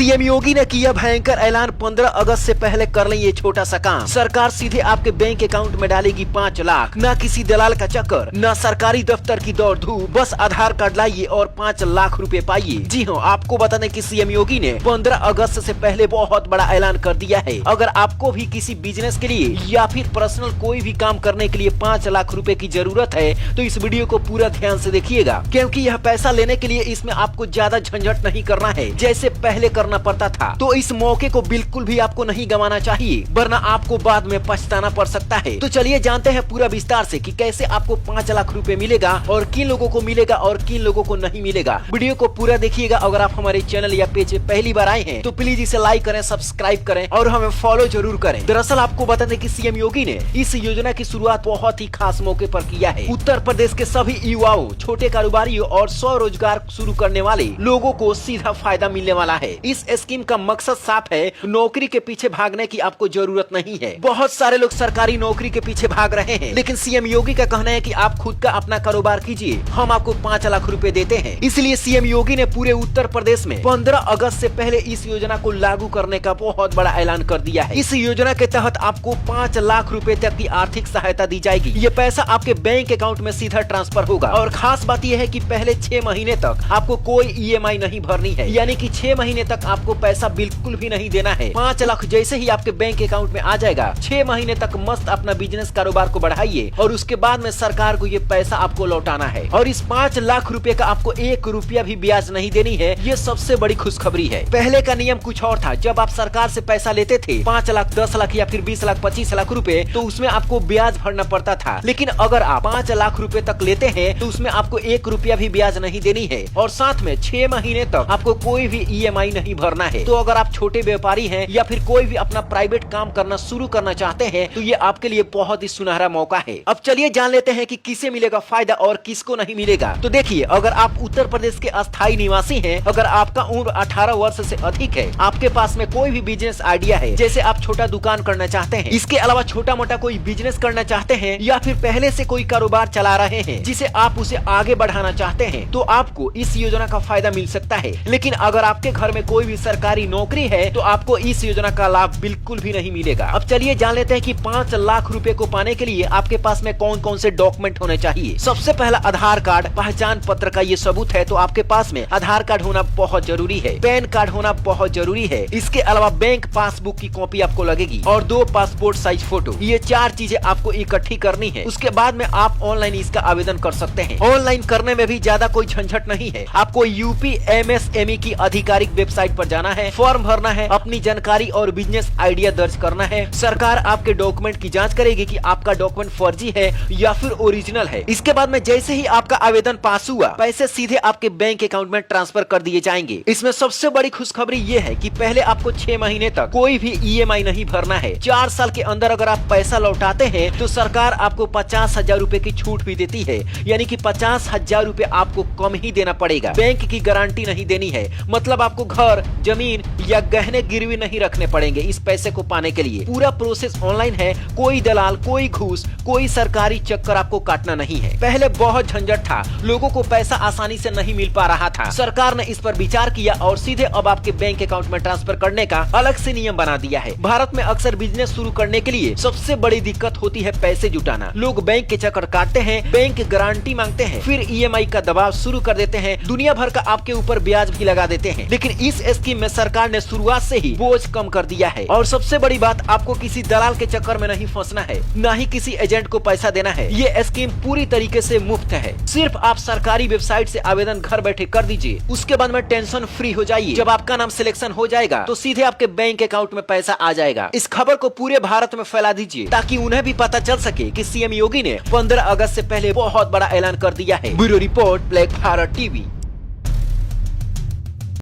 CM योगी ने किया भयंकर ऐलान, 15 अगस्त से पहले कर लें ये छोटा सा काम। सरकार सीधे आपके बैंक अकाउंट में डालेगी 5 लाख। न किसी दलाल का चक्कर, न सरकारी दफ्तर की दौड़ धूप, बस आधार कार्ड लाइए और 5 लाख रुपए पाइए। जी हाँ, आपको बता दें कि सीएम योगी ने 15 अगस्त से पहले बहुत बड़ा ऐलान कर दिया है। अगर आपको भी किसी बिजनेस के लिए या फिर पर्सनल कोई भी काम करने के लिए 5 लाख रुपए की जरूरत है तो इस वीडियो को पूरा ध्यान से देखिएगा, क्योंकि यह पैसा लेने के लिए इसमें आपको ज्यादा झंझट नहीं करना है जैसे पहले करना पड़ता था। तो इस मौके को बिल्कुल भी आपको नहीं गंवाना चाहिए, वरना आपको बाद में पछताना पड़ सकता है। तो चलिए जानते हैं पूरा विस्तार से कि कैसे आपको 5 लाख रुपए मिलेगा और किन लोगों को मिलेगा और किन लोगों को नहीं मिलेगा। वीडियो को पूरा देखिएगा। अगर आप हमारे चैनल या पेज पे पहली बार आए हैं तो प्लीज इसे लाइक करें, सब्सक्राइब करें और हमें फॉलो जरूर करें। दरअसल आपको बता दें कि सीएम योगी ने इस योजना की शुरुआत बहुत ही खास मौके पर किया है। उत्तर प्रदेश के सभी युवाओं, छोटे कारोबारियों और स्वरोजगार शुरू करने वाले लोगों को सीधा फायदा मिलने वाला है। इस स्कीम का मकसद साफ है, नौकरी के पीछे भागने की आपको जरूरत नहीं है। बहुत सारे लोग सरकारी नौकरी के पीछे भाग रहे हैं, लेकिन सीएम योगी का कहना है कि आप खुद का अपना कारोबार कीजिए, हम आपको 5 लाख रुपए देते हैं। इसलिए सीएम योगी ने पूरे उत्तर प्रदेश में 15 अगस्त से पहले इस योजना को लागू करने का बहुत बड़ा ऐलान कर दिया है। इस योजना के तहत आपको 5 लाख रुपए तक की आर्थिक सहायता दी जाएगी। ये पैसा आपके बैंक अकाउंट में सीधा ट्रांसफर होगा और खास बात यह है कि पहले 6 महीने तक आपको कोई ईएमआई नहीं भरनी है, यानी कि 6 महीने तक आपको पैसा बिल्कुल भी नहीं देना है। 5 लाख जैसे ही आपके बैंक अकाउंट में आ जाएगा, 6 महीने तक मस्त अपना बिजनेस कारोबार को बढ़ाइए और उसके बाद में सरकार को ये पैसा आपको लौटाना है। और इस 5 लाख रुपए का आपको 1 रुपया भी ब्याज नहीं देनी है। ये सबसे बड़ी खुशखबरी है। पहले का नियम कुछ और था। जब आप सरकार से पैसा लेते थे 5 लाख, 10 लाख या फिर 20 लाख, 25 लाख रुपए, तो उसमें आपको ब्याज भरना पड़ता था। लेकिन अगर आप 5 लाख रुपए तक लेते हैं तो उसमें आपको 1 रुपया भी ब्याज नहीं देनी है और साथ में 6 महीने तक आपको कोई भी ईएमआई नहीं भरना है। तो अगर आप छोटे व्यापारी हैं या फिर कोई भी अपना प्राइवेट काम करना शुरू करना चाहते हैं तो ये आपके लिए बहुत ही सुनहरा मौका है। अब चलिए जान लेते हैं कि किसे मिलेगा फायदा और किसको नहीं मिलेगा। तो देखिए, अगर आप उत्तर प्रदेश के अस्थायी निवासी हैं, अगर आपका उम्र 18 वर्ष से अधिक है, आपके पास में कोई भी बिजनेस आइडिया है, जैसे आप छोटा दुकान करना चाहते हैं, इसके अलावा छोटा मोटा कोई बिजनेस करना चाहते हैं या फिर पहले से कोई कारोबार चला रहे हैं जिसे आप उसे आगे बढ़ाना चाहते हैं, तो आपको इस योजना का फायदा मिल सकता है। लेकिन अगर आपके घर में कोई भी सरकारी नौकरी है तो आपको इस योजना का लाभ बिल्कुल भी नहीं मिलेगा। अब चलिए जान लेते हैं कि 5 लाख रुपए को पाने के लिए आपके पास में कौन कौन से डॉक्यूमेंट होने चाहिए। सबसे पहला आधार कार्ड, पहचान पत्र का ये सबूत है तो आपके पास में आधार कार्ड होना बहुत जरूरी है। पैन कार्ड होना बहुत जरूरी है। इसके अलावा बैंक पासबुक की कॉपी आपको लगेगी और 2 पासपोर्ट साइज फोटो। ये 4 चीजें आपको इकट्ठी करनी है। उसके बाद में आप ऑनलाइन इसका आवेदन कर सकते हैं। ऑनलाइन करने में भी ज्यादा कोई झंझट नहीं है। आपको यूपी एमएसएमई की आधिकारिक वेबसाइट पर जाना है, फॉर्म भरना है, अपनी जानकारी और बिजनेस आइडिया दर्ज करना है। सरकार आपके डॉक्यूमेंट की जांच करेगी कि आपका डॉक्यूमेंट फर्जी है या फिर ओरिजिनल है। इसके बाद में जैसे ही आपका आवेदन पास हुआ, पैसे सीधे आपके बैंक अकाउंट में ट्रांसफर कर दिए जाएंगे। इसमें सबसे बड़ी खुशखबरी ये है कि पहले आपको 6 महीने तक कोई भी ईएमआई नहीं भरना है। 4 साल के अंदर अगर आप पैसा लौटाते हैं तो सरकार आपको 50,000 रुपए की छूट भी देती है, यानी कि 50,000 रुपए आपको कम ही देना पड़ेगा। बैंक की गारंटी नहीं देनी है, मतलब आपको घर, जमीन या गहने गिरवी नहीं रखने पड़ेंगे इस पैसे को पाने के लिए। पूरा प्रोसेस ऑनलाइन है, कोई दलाल, कोई घूस, कोई सरकारी चक्कर आपको काटना नहीं है। पहले बहुत झंझट था, लोगों को पैसा आसानी से नहीं मिल पा रहा था। सरकार ने इस पर विचार किया और सीधे अब आपके बैंक अकाउंट में ट्रांसफर करने का अलग से नियम बना दिया है। भारत में अक्सर बिजनेस शुरू करने के लिए सबसे बड़ी दिक्कत होती है पैसे जुटाना। लोग बैंक के चक्कर काटते हैं, बैंक गारंटी मांगते हैं, फिर ईएमआई का दबाव शुरू कर देते हैं, दुनिया भर का आपके ऊपर ब्याज भी लगा देते हैं। लेकिन इस स्कीम में सरकार ने शुरुआत से ही बोझ कम कर दिया है। और सबसे बड़ी बात, आपको किसी दलाल के चक्कर में नहीं फंसना है, न ही किसी एजेंट को पैसा देना है। ये स्कीम पूरी तरीके से मुफ्त है। सिर्फ आप सरकारी वेबसाइट से आवेदन घर बैठे कर दीजिए, उसके बाद में टेंशन फ्री हो जाइए। जब आपका नाम सिलेक्शन हो जाएगा तो सीधे आपके बैंक अकाउंट में पैसा आ जाएगा। इस खबर को पूरे भारत में फैला दीजिए ताकि उन्हें भी पता चल सके कि सीएम योगी ने 15 अगस्त से पहले बहुत बड़ा ऐलान कर दिया है। Bureau report, black Bharat TV.